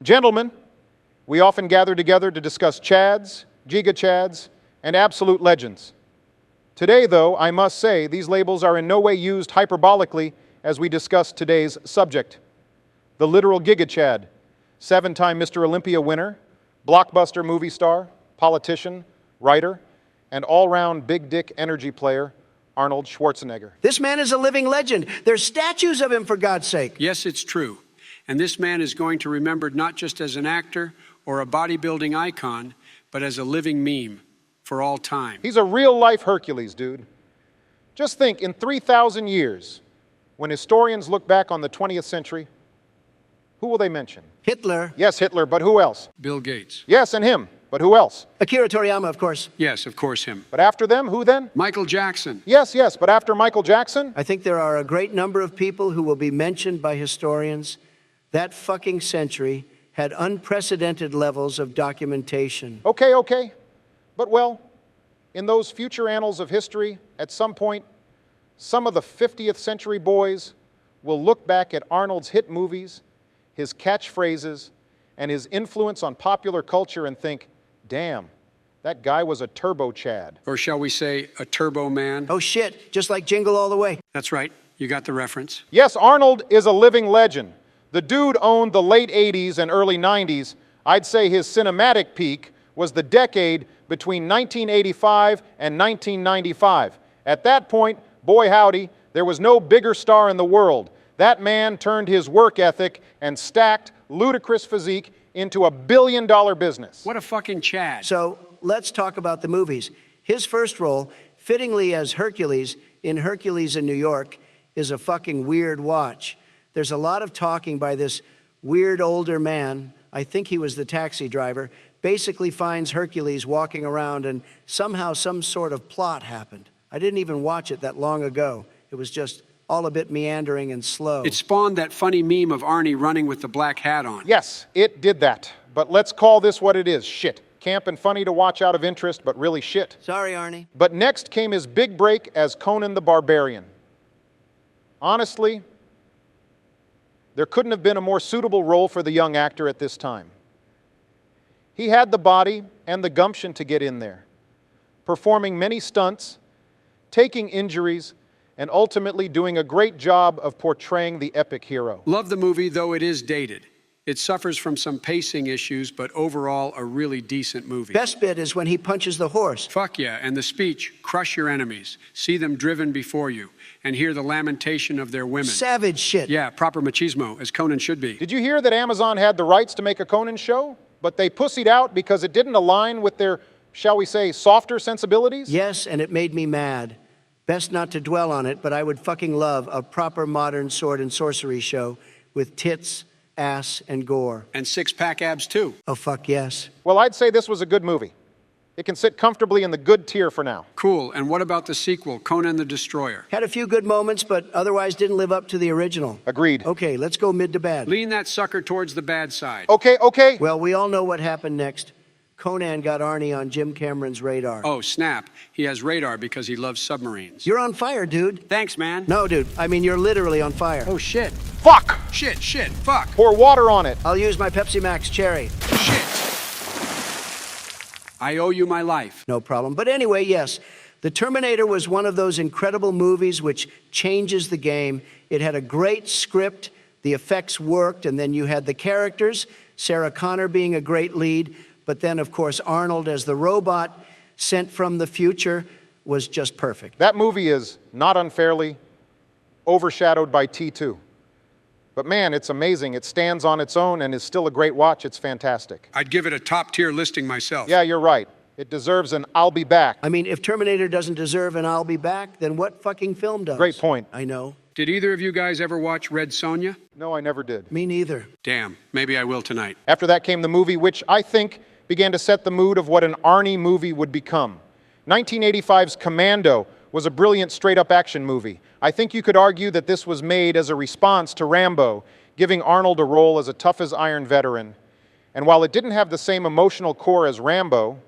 Gentlemen, we often gather together to discuss Chads, Giga Chads, and absolute legends. Today, though, I must say, these labels are in no way used hyperbolically as we discuss today's subject. The literal Giga Chad, 7-time Mr. Olympia winner, blockbuster movie star, politician, writer, and all-round big dick energy player, Arnold Schwarzenegger. This man is a living legend. There's statues of him, for God's sake. Yes, it's true. And this man is going to be remembered not just as an actor or a bodybuilding icon, but as a living meme for all time. He's a real-life Hercules, dude. Just think, in 3,000 years, when historians look back on the 20th century, who will they mention? Hitler. Yes, Hitler, but who else? Bill Gates. Yes, and him, but who else? Akira Toriyama, of course. Yes, of course him. But after them, who then? Michael Jackson. Yes, but after Michael Jackson? I think there are a great number of people who will be mentioned by historians. That fucking century had unprecedented levels of documentation. Okay. But well, in those future annals of history, at some point, some of the 50th century boys will look back at Arnold's hit movies, his catchphrases, and his influence on popular culture and think, damn, that guy was a turbo Chad. Or shall we say, a turbo man? Oh shit, just like Jingle All the Way. That's right. You got the reference. Yes, Arnold is a living legend. The dude owned the late 80s and early 90s. I'd say his cinematic peak was the decade between 1985 and 1995. At that point, boy howdy, there was no bigger star in the world. That man turned his work ethic and stacked ludicrous physique into a billion-dollar business. What a fucking Chad. So let's talk about the movies. His first role, fittingly as Hercules in Hercules in New York, is a fucking weird watch. There's a lot of talking by this weird older man, I think he was the taxi driver, basically finds Hercules walking around and somehow some sort of plot happened. I didn't even watch it that long ago. It was just all a bit meandering and slow. It spawned that funny meme of Arnie running with the black hat on. Yes, it did that. But let's call this what it is, shit. Camp and funny to watch out of interest, but really shit. Sorry, Arnie. But next came his big break as Conan the Barbarian. Honestly, there couldn't have been a more suitable role for the young actor at this time. He had the body and the gumption to get in there, performing many stunts, taking injuries, and ultimately doing a great job of portraying the epic hero. Love the movie, though it is dated. It suffers from some pacing issues, but overall, a really decent movie. Best bit is when he punches the horse. Fuck yeah, and the speech, crush your enemies, see them driven before you, and hear the lamentation of their women. Savage shit. Yeah, proper machismo, as Conan should be. Did you hear that Amazon had the rights to make a Conan show, but they pussied out because it didn't align with their, shall we say, softer sensibilities? Yes, and it made me mad. Best not to dwell on it, but I would fucking love a proper modern sword and sorcery show with tits, ass, and gore. And six-pack abs, too. Oh, fuck yes. Well, I'd say this was a good movie. It can sit comfortably in the good tier for now. Cool, and what about the sequel, Conan the Destroyer? Had a few good moments, but otherwise didn't live up to the original. Agreed. Okay, let's go mid to bad. Lean that sucker towards the bad side. Okay. Well, we all know what happened next. Conan got Arnie on Jim Cameron's radar. Oh, snap. He has radar because he loves submarines. You're on fire, dude. Thanks, man. No, dude. I mean, you're literally on fire. Oh, shit. Fuck! Shit, fuck. Pour water on it. I'll use my Pepsi Max Cherry. Shit. I owe you my life. No problem. But anyway, yes, The Terminator was one of those incredible movies which changes the game. It had a great script, the effects worked, and then you had the characters, Sarah Connor being a great lead, but then, of course, Arnold as the robot sent from the future was just perfect. That movie is not unfairly overshadowed by T2. But man, it's amazing. It stands on its own and is still a great watch. It's fantastic. I'd give it a top-tier listing myself. Yeah, you're right. It deserves an I'll be back. I mean, if Terminator doesn't deserve an I'll be back, then what fucking film does? Great point. I know. Did either of you guys ever watch Red Sonja? No, I never did. Me neither. Damn, maybe I will tonight. After that came the movie, which I think began to set the mood of what an Arnie movie would become. 1985's Commando was a brilliant straight-up action movie. I think you could argue that this was made as a response to Rambo, giving Arnold a role as a tough-as-iron veteran. And while it didn't have the same emotional core as Rambo,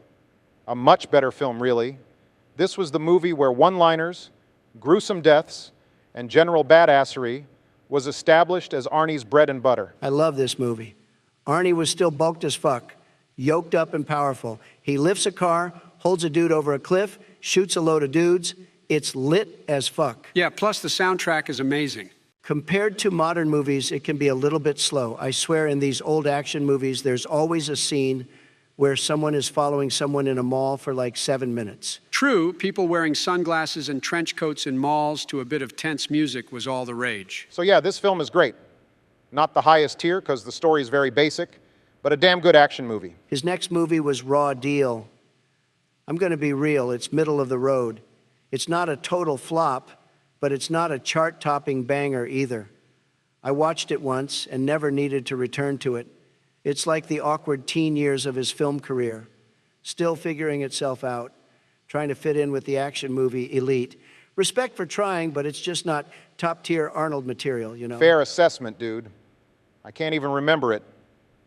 a much better film really, this was the movie where one-liners, gruesome deaths, and general badassery was established as Arnie's bread and butter. I love this movie. Arnie was still bulked as fuck, yoked up and powerful. He lifts a car, holds a dude over a cliff, shoots a load of dudes. It's lit as fuck. Yeah, plus the soundtrack is amazing. Compared to modern movies, it can be a little bit slow. I swear in these old action movies, there's always a scene where someone is following someone in a mall for like 7 minutes. True, people wearing sunglasses and trench coats in malls to a bit of tense music was all the rage. So yeah, this film is great. Not the highest tier because the story is very basic, but a damn good action movie. His next movie was Raw Deal. I'm going to be real, it's middle of the road. It's not a total flop, but it's not a chart-topping banger either. I watched it once and never needed to return to it. It's like the awkward teen years of his film career, still figuring itself out, trying to fit in with the action movie elite. Respect for trying, but it's just not top-tier Arnold material, you know? Fair assessment, dude. I can't even remember it,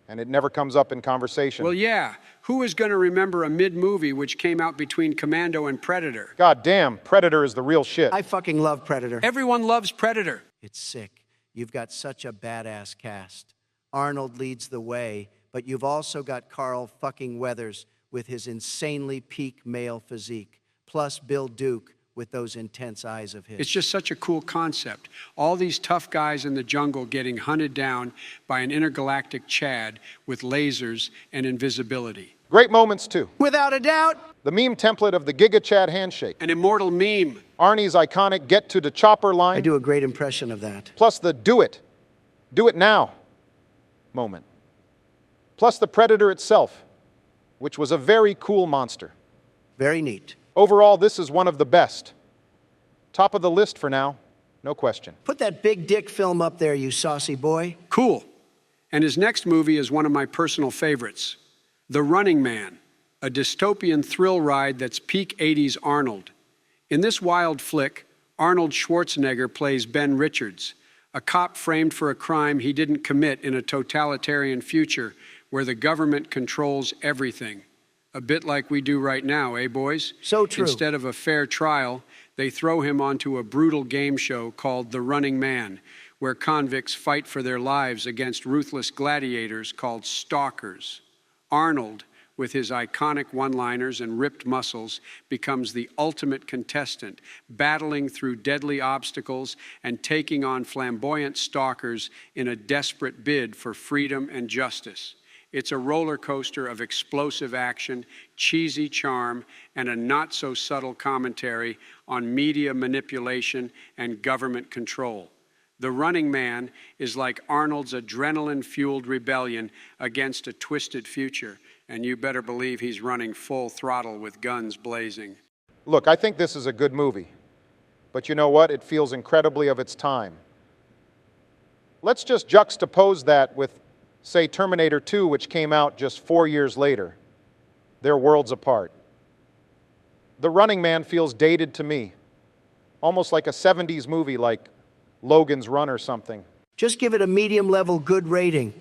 and it never comes up in conversation. Well, yeah. Who is going to remember a mid-movie which came out between Commando and Predator? God damn, Predator is the real shit. I fucking love Predator. Everyone loves Predator. It's sick. You've got such a badass cast. Arnold leads the way, but you've also got Carl fucking Weathers with his insanely peak male physique, plus Bill Duke with those intense eyes of his. It's just such a cool concept. All these tough guys in the jungle getting hunted down by an intergalactic Chad with lasers and invisibility. Great moments, too. Without a doubt. The meme template of the Giga Chad handshake. An immortal meme. Arnie's iconic get to the chopper line. I do a great impression of that. Plus the do it now moment. Plus the Predator itself, which was a very cool monster. Very neat. Overall, this is one of the best. Top of the list for now, no question. Put that big dick film up there, you saucy boy. Cool. And his next movie is one of my personal favorites, The Running Man, a dystopian thrill ride that's peak 80s Arnold. In this wild flick, Arnold Schwarzenegger plays Ben Richards, a cop framed for a crime he didn't commit in a totalitarian future where the government controls everything. A bit like we do right now, eh, boys? So true. Instead of a fair trial, they throw him onto a brutal game show called The Running Man, where convicts fight for their lives against ruthless gladiators called stalkers. Arnold, with his iconic one-liners and ripped muscles, becomes the ultimate contestant, battling through deadly obstacles and taking on flamboyant stalkers in a desperate bid for freedom and justice. It's a roller coaster of explosive action, cheesy charm, and a not-so-subtle commentary on media manipulation and government control. The Running Man is like Arnold's adrenaline-fueled rebellion against a twisted future, and you better believe he's running full throttle with guns blazing. Look, I think this is a good movie, but you know what? It feels incredibly of its time. Let's just juxtapose that with, say, Terminator 2, which came out just 4 years later. They're worlds apart. The Running Man feels dated to me, almost like a 70s movie like Logan's Run or something. Just give it a medium-level good rating.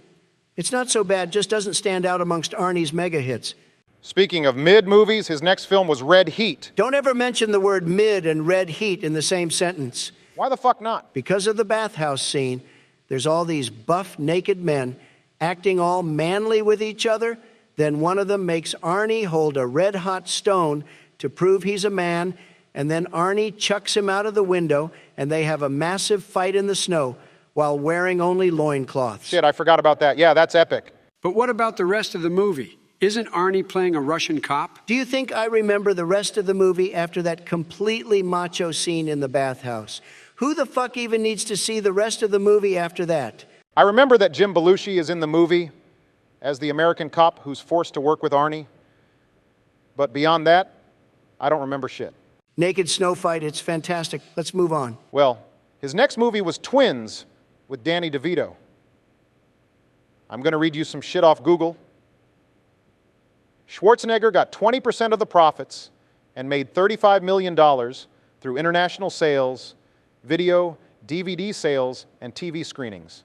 It's not so bad, just doesn't stand out amongst Arnie's mega hits. Speaking of mid-movies, his next film was Red Heat. Don't ever mention the word mid and red heat in the same sentence. Why the fuck not? Because of the bathhouse scene, there's all these buff, naked men acting all manly with each other. Then one of them makes Arnie hold a red-hot stone to prove he's a man, and then Arnie chucks him out of the window, and they have a massive fight in the snow while wearing only loincloths. Shit, I forgot about that. Yeah, that's epic. But what about the rest of the movie? Isn't Arnie playing a Russian cop? Do you think I remember the rest of the movie after that completely macho scene in the bathhouse? Who the fuck even needs to see the rest of the movie after that? I remember that Jim Belushi is in the movie as the American cop who's forced to work with Arnie. But beyond that, I don't remember shit. Naked snow fight, it's fantastic. Let's move on. Well, his next movie was Twins with Danny DeVito. I'm going to read you some shit off Google. Schwarzenegger got 20% of the profits and made $35 million through international sales, video, DVD sales, and TV screenings.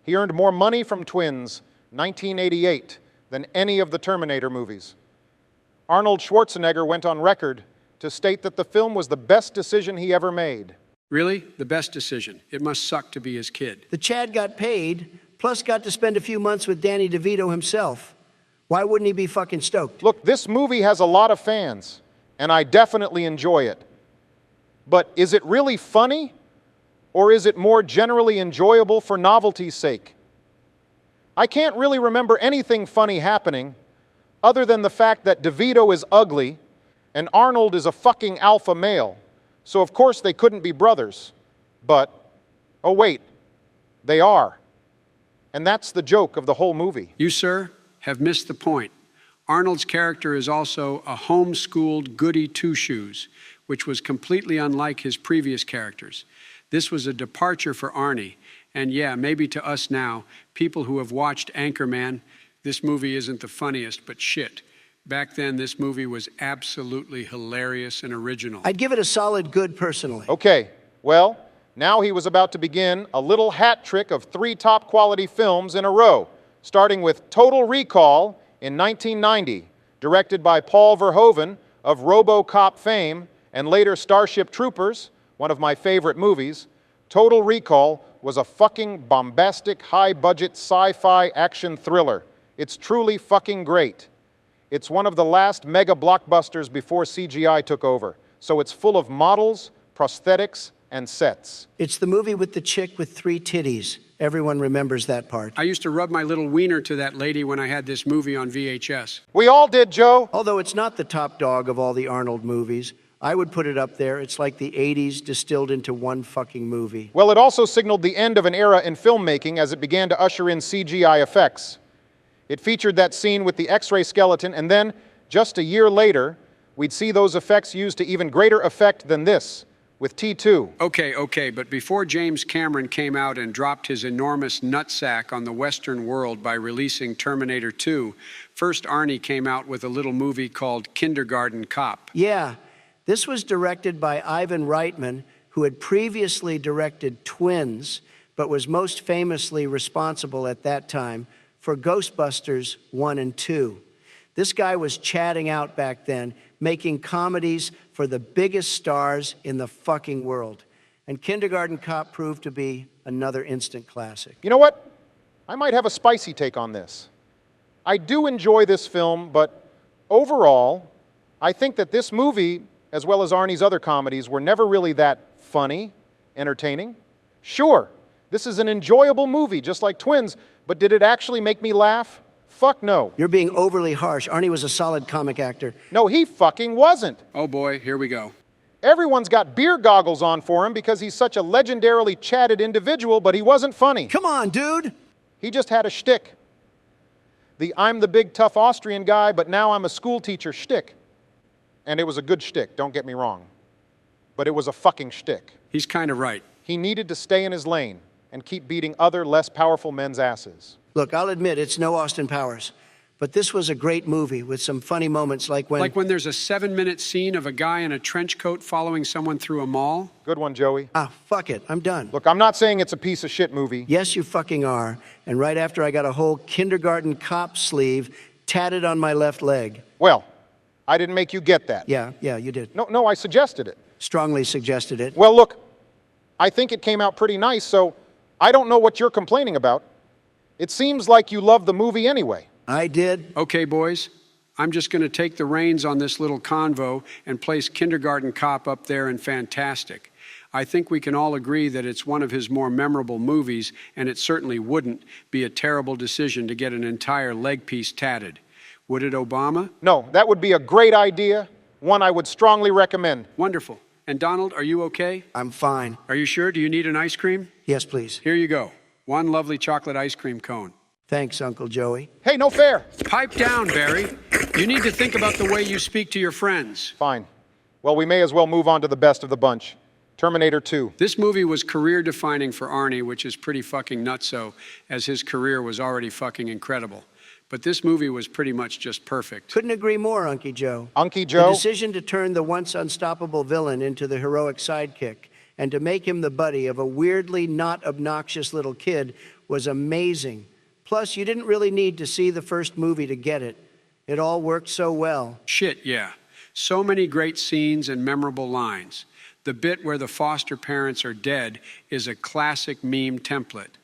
He earned more money from Twins 1988 than any of the Terminator movies. Arnold Schwarzenegger went on record to state that the film was the best decision he ever made. Really? The best decision. It must suck to be his kid. The Chad got paid, Plus got to spend a few months with Danny DeVito himself. Why wouldn't he be fucking stoked? Look, this movie has a lot of fans, and I definitely enjoy it. But is it really funny, or is it more generally enjoyable for novelty's sake? I can't really remember anything funny happening other than the fact that DeVito is ugly and Arnold is a fucking alpha male. So of course they couldn't be brothers. But, oh wait, they are. And that's the joke of the whole movie. You, sir, have missed the point. Arnold's character is also a homeschooled goody two-shoes, which was completely unlike his previous characters. This was a departure for Arnie. And yeah, maybe to us now, people who have watched Anchorman, this movie isn't the funniest, but shit. Back then, this movie was absolutely hilarious and original. I'd give it a solid good personally. Okay, well, now he was about to begin a little hat trick of 3 top quality films in a row, starting with Total Recall in 1990, directed by Paul Verhoeven of RoboCop fame and later Starship Troopers, one of my favorite movies. Total Recall was a fucking bombastic, high-budget sci-fi action thriller. It's truly fucking great. It's one of the last mega blockbusters before CGI took over. So it's full of models, prosthetics, and sets. It's the movie with the chick with 3 titties. Everyone remembers that part. I used to rub my little wiener to that lady when I had this movie on VHS. We all did, Joe. Although it's not the top dog of all the Arnold movies, I would put it up there. It's like the 80s distilled into one fucking movie. Well, it also signaled the end of an era in filmmaking as it began to usher in CGI effects. It featured that scene with the X-ray skeleton, and then, just a year later, we'd see those effects used to even greater effect than this, with T2. Okay, but before James Cameron came out and dropped his enormous nutsack on the Western world by releasing Terminator 2, first Arnie came out with a little movie called Kindergarten Cop. Yeah, this was directed by Ivan Reitman, who had previously directed Twins, but was most famously responsible at that time for Ghostbusters 1 and 2. This guy was chatting out back then, making comedies for the biggest stars in the fucking world. And Kindergarten Cop proved to be another instant classic. You know what? I might have a spicy take on this. I do enjoy this film, but overall, I think that this movie, as well as Arnie's other comedies, were never really that funny, entertaining. Sure, this is an enjoyable movie, just like Twins, but did it actually make me laugh? Fuck no. You're being overly harsh. Arnie was a solid comic actor. No, he fucking wasn't. Oh boy, here we go. Everyone's got beer goggles on for him because he's such a legendarily chatted individual, but he wasn't funny. Come on, dude. He just had a shtick. The I'm the big tough Austrian guy, but now I'm a school teacher shtick. And it was a good shtick, don't get me wrong. But it was a fucking shtick. He's kind of right. He needed to stay in his lane and keep beating other, less powerful men's asses. Look, I'll admit, it's no Austin Powers. But this was a great movie with some funny moments like when... Like when there's a 7-minute scene of a guy in a trench coat following someone through a mall. Good one, Joey. Fuck it, I'm done. Look, I'm not saying it's a piece of shit movie. Yes, you fucking are. And right after I got a whole Kindergarten Cop sleeve tatted on my left leg. Well, I didn't make you get that. Yeah, you did. No, I suggested it. Strongly suggested it. Well, look, I think it came out pretty nice, so I don't know what you're complaining about. It seems like you love the movie anyway. I did. Okay, boys, I'm just going to take the reins on this little convo and place Kindergarten Cop up there in fantastic. I think we can all agree that it's one of his more memorable movies, and it certainly wouldn't be a terrible decision to get an entire leg piece tatted. Would it, Obama? No, that would be a great idea, one I would strongly recommend. Wonderful. And Donald, are you okay? I'm fine. Are you sure? Do you need an ice cream? Yes, please. Here you go. One lovely chocolate ice cream cone. Thanks, Uncle Joey. Hey, no fair. Pipe down, Barry. You need to think about the way you speak to your friends. Fine. Well, we may as well move on to the best of the bunch. Terminator 2. This movie was career-defining for Arnie, which is pretty fucking nutso, as his career was already fucking incredible. But this movie was pretty much just perfect. Couldn't agree more, Unky Joe. Unky Joe? The decision to turn the once unstoppable villain into the heroic sidekick and to make him the buddy of a weirdly not obnoxious little kid was amazing. Plus, you didn't really need to see the first movie to get it. It all worked so well. Shit, yeah. So many great scenes and memorable lines. The bit where the foster parents are dead is a classic meme template.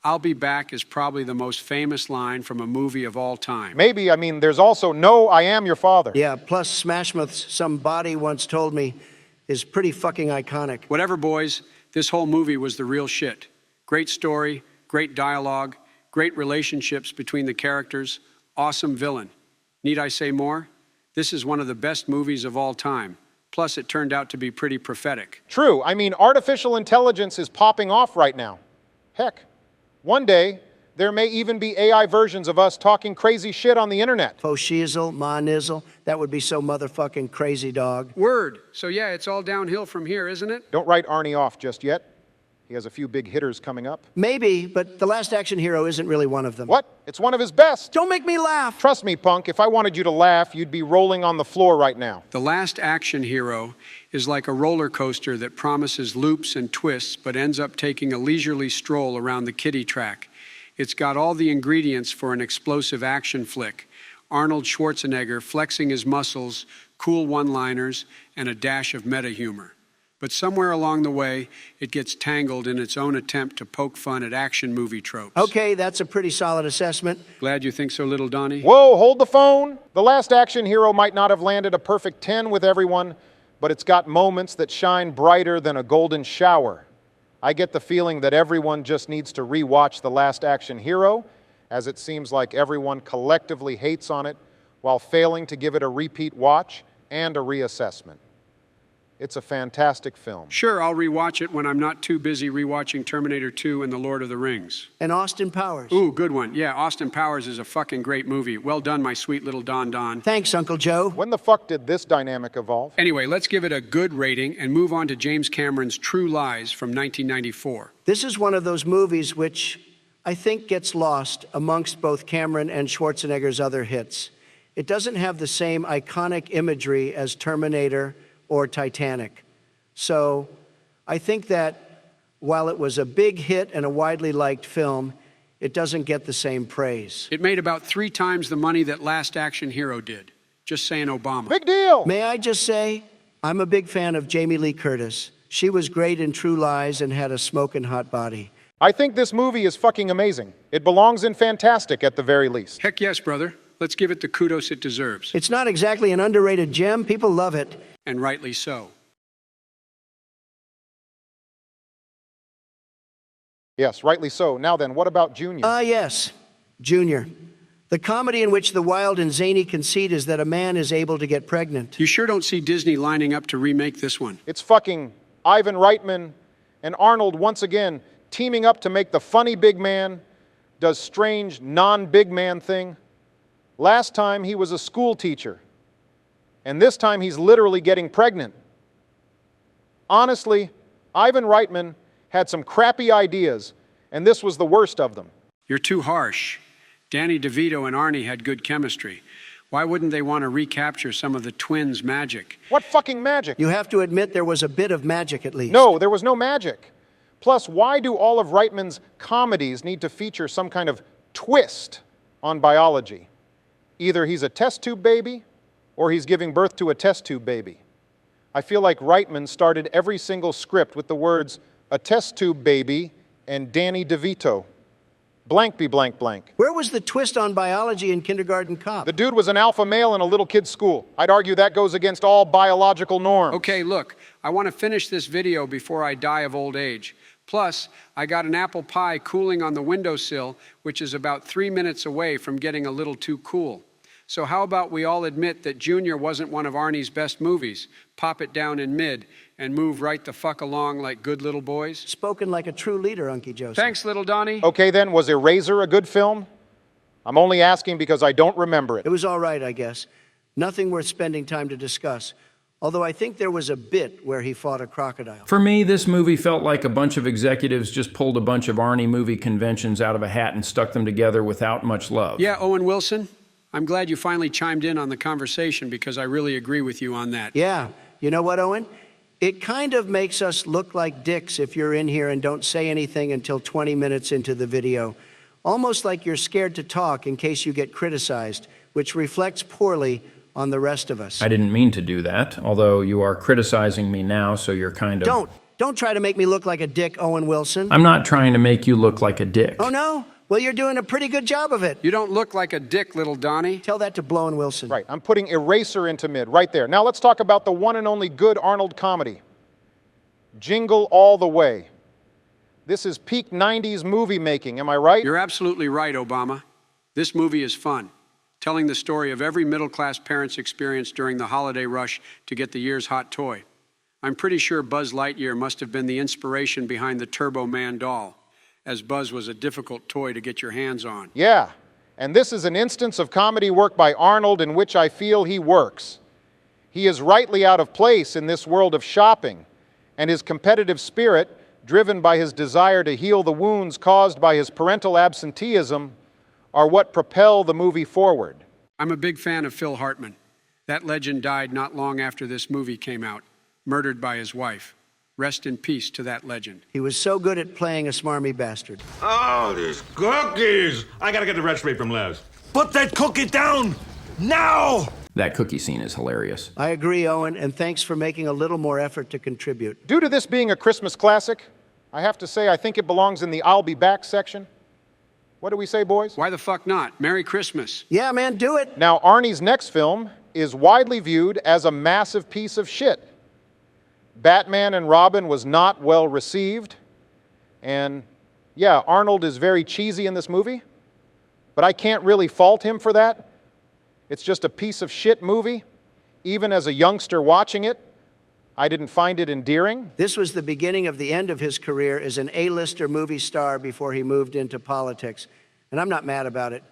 "I'll be back" is probably the most famous line from a movie of all time. Maybe, I mean, there's also "No, I am your father." Yeah, plus Smash Mouth's "Some Body Once Told Me" is pretty fucking iconic. Whatever, boys, this whole movie was the real shit. Great story, great dialogue, great relationships between the characters, awesome villain. Need I say more? This is one of the best movies of all time. Plus, it turned out to be pretty prophetic. True, I mean, artificial intelligence is popping off right now. Heck, one day, there may even be AI versions of us talking crazy shit on the internet. Faux shizzle, ma nizzle, that would be so motherfucking crazy, dog. Word. So yeah, it's all downhill from here, isn't it? Don't write Arnie off just yet. He has a few big hitters coming up. Maybe, but The Last Action Hero isn't really one of them. What? It's one of his best. Don't make me laugh. Trust me, punk, if I wanted you to laugh, you'd be rolling on the floor right now. The Last Action Hero is like a roller coaster that promises loops and twists but ends up taking a leisurely stroll around the kiddie track. It's got all the ingredients for an explosive action flick. Arnold Schwarzenegger flexing his muscles, cool one-liners, and a dash of meta-humor. But somewhere along the way, it gets tangled in its own attempt to poke fun at action movie tropes. Okay, that's a pretty solid assessment. Glad you think so, little Donnie. Whoa, hold the phone. The Last Action Hero might not have landed a perfect 10 with everyone, but it's got moments that shine brighter than a golden shower. I get the feeling that everyone just needs to rewatch The Last Action Hero, as it seems like everyone collectively hates on it while failing to give it a repeat watch and a reassessment. It's a fantastic film. Sure, I'll rewatch it when I'm not too busy rewatching Terminator 2 and The Lord of the Rings. And Austin Powers. Ooh, good one. Yeah, Austin Powers is a fucking great movie. Well done, my sweet little Don Don. Thanks, Uncle Joe. When the fuck did this dynamic evolve? Anyway, let's give it a good rating and move on to James Cameron's True Lies from 1994. This is one of those movies which I think gets lost amongst both Cameron and Schwarzenegger's other hits. It doesn't have the same iconic imagery as Terminator or Titanic. So I think that while it was a big hit and a widely liked film, it doesn't get the same praise. It made about 3 times the money that Last Action Hero did. Just saying, Obama. Big deal! May I just say, I'm a big fan of Jamie Lee Curtis. She was great in True Lies and had a smoking hot body. I think this movie is fucking amazing. It belongs in Fantastic at the very least. Heck yes, brother. Let's give it the kudos it deserves. It's not exactly an underrated gem. People love it. And rightly so. Yes, rightly so. Now then, what about Junior? Yes, Junior. The comedy in which the wild and zany conceit is that a man is able to get pregnant. You sure don't see Disney lining up to remake this one. It's fucking Ivan Reitman and Arnold once again teaming up to make the funny big man does strange non-big man thing. Last time he was a school teacher. And this time he's literally getting pregnant. Honestly, Ivan Reitman had some crappy ideas, and this was the worst of them. You're too harsh. Danny DeVito and Arnie had good chemistry. Why wouldn't they want to recapture some of the twins' magic? What fucking magic? You have to admit there was a bit of magic at least. No, there was no magic. Plus, why do all of Reitman's comedies need to feature some kind of twist on biology? Either he's a test tube baby, or he's giving birth to a test tube baby. I feel like Reitman started every single script with the words, a test tube baby and Danny DeVito. Blank be blank blank. Where was the twist on biology in Kindergarten Cop? The dude was an alpha male in a little kid's school. I'd argue that goes against all biological norms. Okay, look, I want to finish this video before I die of old age. Plus, I got an apple pie cooling on the windowsill, which is about 3 minutes away from getting a little too cool. So how about we all admit that Junior wasn't one of Arnie's best movies, pop it down in mid, and move right the fuck along like good little boys? Spoken like a true leader, Unky Joseph. Thanks, little Donnie. Okay then, was Eraser a good film? I'm only asking because I don't remember it. It was all right, I guess. Nothing worth spending time to discuss. Although I think there was a bit where he fought a crocodile. For me, this movie felt like a bunch of executives just pulled a bunch of Arnie movie conventions out of a hat and stuck them together without much love. Yeah, Owen Wilson, I'm glad you finally chimed in on the conversation because I really agree with you on that. Yeah. You know what, Owen? It kind of makes us look like dicks if you're in here and don't say anything until 20 minutes into the video. Almost like you're scared to talk in case you get criticized, which reflects poorly on the rest of us. I didn't mean to do that, although you are criticizing me now, so you're kind of... Don't. Don't try to make me look like a dick, Owen Wilson. I'm not trying to make you look like a dick. Oh, no? Well, you're doing a pretty good job of it. You don't look like a dick, little Donnie. Tell that to Blowin' Wilson. Right, I'm putting Eraser into mid, right there. Now let's talk about the one and only good Arnold comedy. Jingle All the Way. This is peak 90s movie making, am I right? You're absolutely right, Obama. This movie is fun, telling the story of every middle-class parent's experience during the holiday rush to get the year's hot toy. I'm pretty sure Buzz Lightyear must have been the inspiration behind the Turbo Man doll, as Buzz was a difficult toy to get your hands on. Yeah, and this is an instance of comedy work by Arnold in which I feel he works. He is rightly out of place in this world of shopping, and his competitive spirit, driven by his desire to heal the wounds caused by his parental absenteeism, are what propel the movie forward. I'm a big fan of Phil Hartman. That legend died not long after this movie came out, murdered by his wife. Rest in peace to that legend. He was so good at playing a smarmy bastard. Oh, these cookies! I gotta get the recipe from Les. Put that cookie down! Now! That cookie scene is hilarious. I agree, Owen, and thanks for making a little more effort to contribute. Due to this being a Christmas classic, I have to say I think it belongs in the I'll be back section. What do we say, boys? Why the fuck not? Merry Christmas. Yeah, man, do it. Now, Arnie's next film is widely viewed as a massive piece of shit. Batman and Robin was not well received. And yeah, Arnold is very cheesy in this movie, but I can't really fault him for that. It's just a piece of shit movie. Even as a youngster watching it, I didn't find it endearing. This was the beginning of the end of his career as an A-lister movie star before he moved into politics. And I'm not mad about it.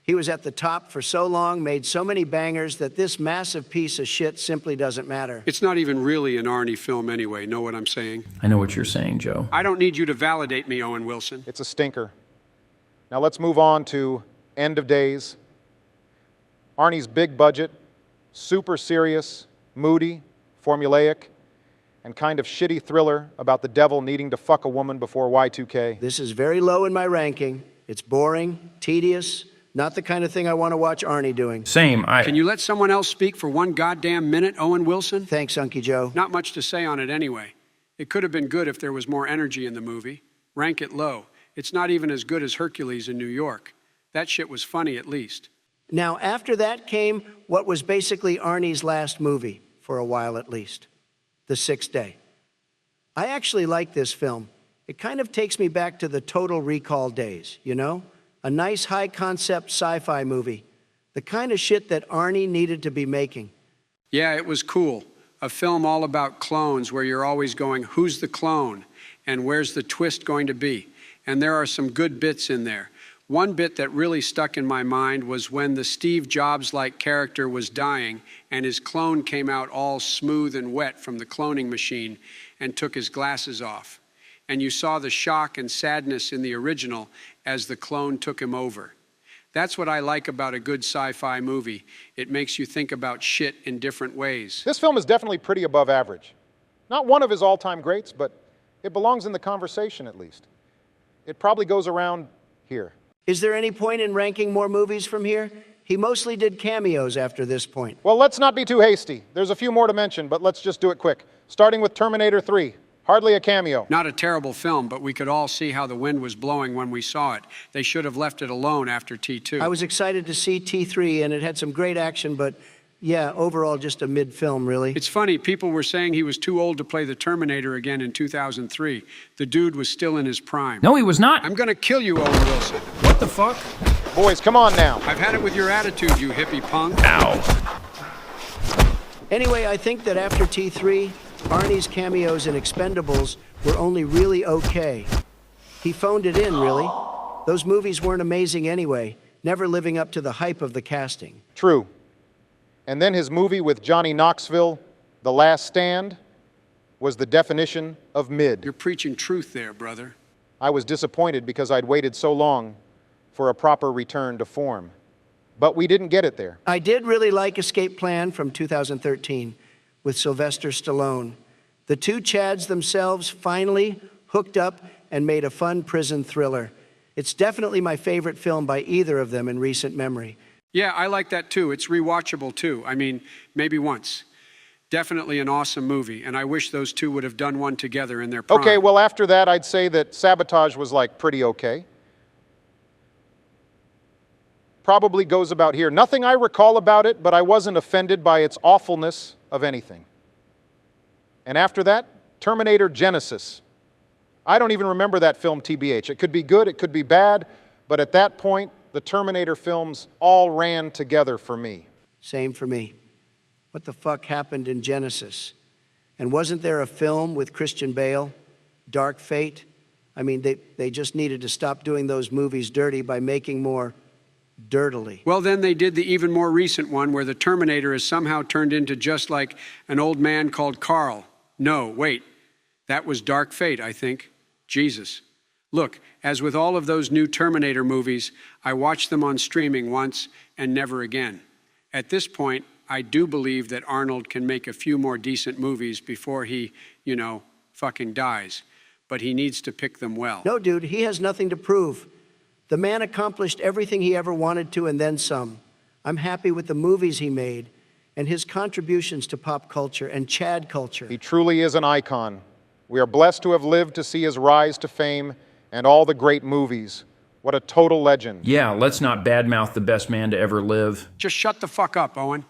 He was at the top for so long, made so many bangers, that this massive piece of shit simply doesn't matter. It's not even really an Arnie film anyway, know what I'm saying? I know what you're saying, Joe. I don't need you to validate me, Owen Wilson. It's a stinker. Now let's move on to End of Days. Arnie's big budget, super serious, moody, formulaic, and kind of shitty thriller about the devil needing to fuck a woman before Y2K. This is very low in my ranking. It's boring, tedious, not the kind of thing I want to watch Arnie doing. Same. Can you let someone else speak for one goddamn minute, Owen Wilson? Thanks, Unky Joe. Not much to say on it anyway. It could have been good if there was more energy in the movie. Rank it low. It's not even as good as Hercules in New York. That shit was funny at least. Now, after that came what was basically Arnie's last movie, for a while at least, The Sixth Day. I actually like this film. It kind of takes me back to the Total Recall days, you know? A nice high-concept sci-fi movie. The kind of shit that Arnie needed to be making. Yeah, it was cool. A film all about clones where you're always going, who's the clone? And where's the twist going to be? And there are some good bits in there. One bit that really stuck in my mind was when the Steve Jobs-like character was dying and his clone came out all smooth and wet from the cloning machine and took his glasses off. And you saw the shock and sadness in the original as the clone took him over. That's what I like about a good sci-fi movie. It makes you think about shit in different ways. This film is definitely pretty above average. Not one of his all-time greats, but it belongs in the conversation at least. It probably goes around here. Is there any point in ranking more movies from here? He mostly did cameos after this point. Well, let's not be too hasty. There's a few more to mention, but let's just do it quick. Starting with Terminator 3. Hardly a cameo. Not a terrible film, but we could all see how the wind was blowing when we saw it. They should have left it alone after T2. I was excited to see T3, and it had some great action, but yeah, overall just a mid-film, really. It's funny, people were saying he was too old to play the Terminator again in 2003. The dude was still in his prime. No, he was not. I'm gonna kill you, Owen Wilson. What the fuck? Boys, come on now. I've had it with your attitude, you hippie punk. Ow. Anyway, I think that after T3, Arnie's cameos in Expendables were only really okay. He phoned it in, really. Those movies weren't amazing anyway, never living up to the hype of the casting. True. And then his movie with Johnny Knoxville, The Last Stand, was the definition of mid. You're preaching truth there, brother. I was disappointed because I'd waited so long for a proper return to form. But we didn't get it there. I did really like Escape Plan from 2013 with Sylvester Stallone. The two Chads themselves finally hooked up and made a fun prison thriller. It's definitely my favorite film by either of them in recent memory. Yeah, I like that too. It's rewatchable too. I mean, maybe once. Definitely an awesome movie, and I wish those two would have done one together in their prime. Okay, well, after that, I'd say that Sabotage was like pretty okay. Probably goes about here. Nothing I recall about it, but I wasn't offended by its awfulness of anything. And after that, Terminator Genesis. I don't even remember that film, TBH. It could be good, it could be bad, but at that point, the Terminator films all ran together for me. Same for me. What the fuck happened in Genesis? And wasn't there a film with Christian Bale, Dark Fate? I mean, they just needed to stop doing those movies dirty by making more dirtily. Well, then they did the even more recent one where the Terminator is somehow turned into just like an old man called Carl. No, wait. That was Dark Fate, I think. Jesus. Look, as with all of those new Terminator movies, I watched them on streaming once and never again. At this point, I do believe that Arnold can make a few more decent movies before he, fucking dies. But he needs to pick them well. No, dude, he has nothing to prove. The man accomplished everything he ever wanted to and then some. I'm happy with the movies he made and his contributions to pop culture and Chad culture. He truly is an icon. We are blessed to have lived to see his rise to fame and all the great movies. What a total legend. Yeah, let's not badmouth the best man to ever live. Just shut the fuck up, Owen.